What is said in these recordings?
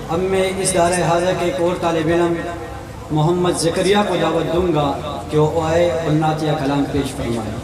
اب میں اس دار حاضر کے ایک اور طالب علم محمد زکریا کو دعوت دوں گا کہ وہ آئے اور نعتیہ کلام پیش فرمائے۔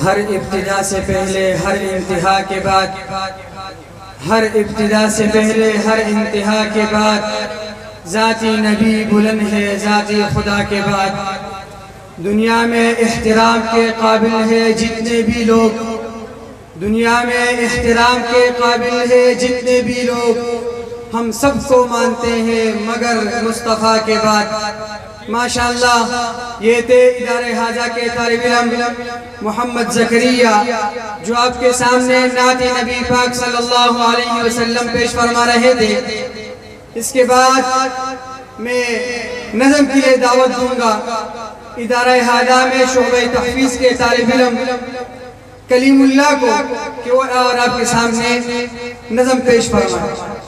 ہر ابتدا سے پہلے ہر انتہا کے بعد، ہر ابتدا سے پہلے ہر انتہا کے بعد ذاتی نبی بلند ہے ذاتی خدا کے بعد۔ دنیا میں احترام کے قابل ہے جتنے بھی لوگ، دنیا میں احترام کے قابل ہے جتنے بھی لوگ، ہم سب کو مانتے ہیں مگر مصطفیٰ کے بعد۔ ماشاءاللہ یہ تھے ادارہ حاجہ کے طالب علم محمد زکریا جو آپ کے سامنے نعت نبی پاک صلی اللہ علیہ وسلم پیش فرما رہے تھے۔ اس کے بعد میں نظم کے لیے دعوت دوں گا ادارہ حاجہ میں شعبہ تحفیظ کے طالب علم کلیم اللہ کو کہ وہ اور آپ کے سامنے نظم پیش فرمائے۔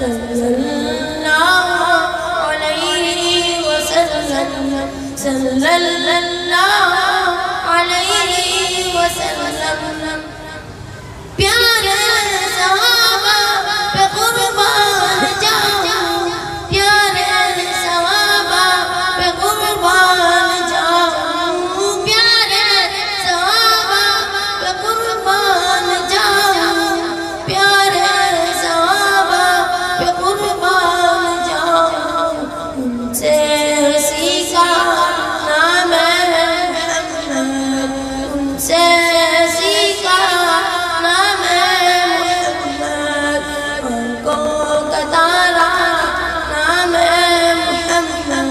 صلی اللہ علیہ وسلم اللہ علیہ وسلم پیارے صحابہ پہ قربان جاؤں پیارے صحابہ پہ قربان جاؤں پیارے صحابہ پہ قربان جاؤں پیارے صحابہ پہ قربان جاؤں ان سے سیکھا نام محمد ان سے سیکھا نام محمد ان کو کتارا نام محمد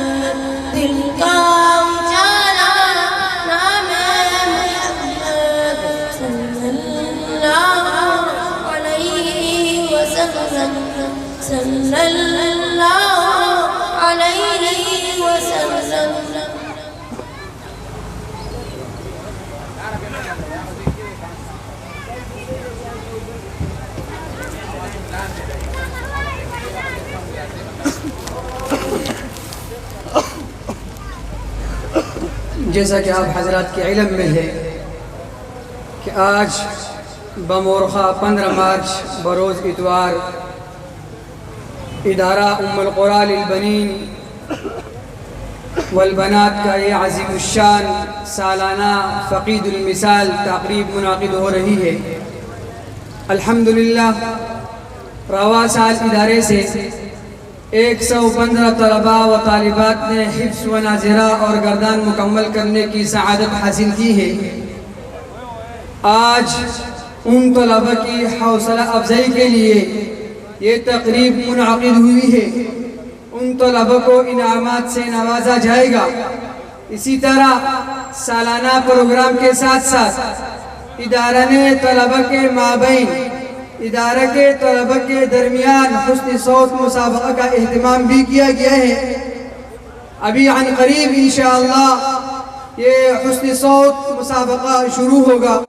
دل کا اجالا نام محمد صلی اللہ علیہ وسلم صلی اللہ علیہ وسلم جیسا کہ آپ حضرات کے علم میں ہے کہ آج بمورخہ 15 مارچ بروز اتوار ادارہ ام القرى للبنین والبنات کا یہ عظیم الشان سالانہ فقید المثال تقریب منعقد ہو رہی ہے۔ الحمدللہ رواں سال ادارے سے 115 طلباء و طالبات نے حفظ و ناظرہ اور گردان مکمل کرنے کی سعادت حاصل کی ہے۔ آج ان طلباء کی حوصلہ افزائی کے لیے یہ تقریب منعقد ہوئی ہے۔ ان طلباء کو انعامات سے نوازا جائے گا۔ اسی طرح سالانہ پروگرام کے ساتھ ساتھ ادارہ نے طلباء کے مابین ادارہ کے طلباء کے درمیان حسن صوت مسابقہ کا اہتمام بھی کیا گیا ہے۔ ابھی عن قریب انشاءاللہ یہ حسن صوت مسابقہ شروع ہوگا۔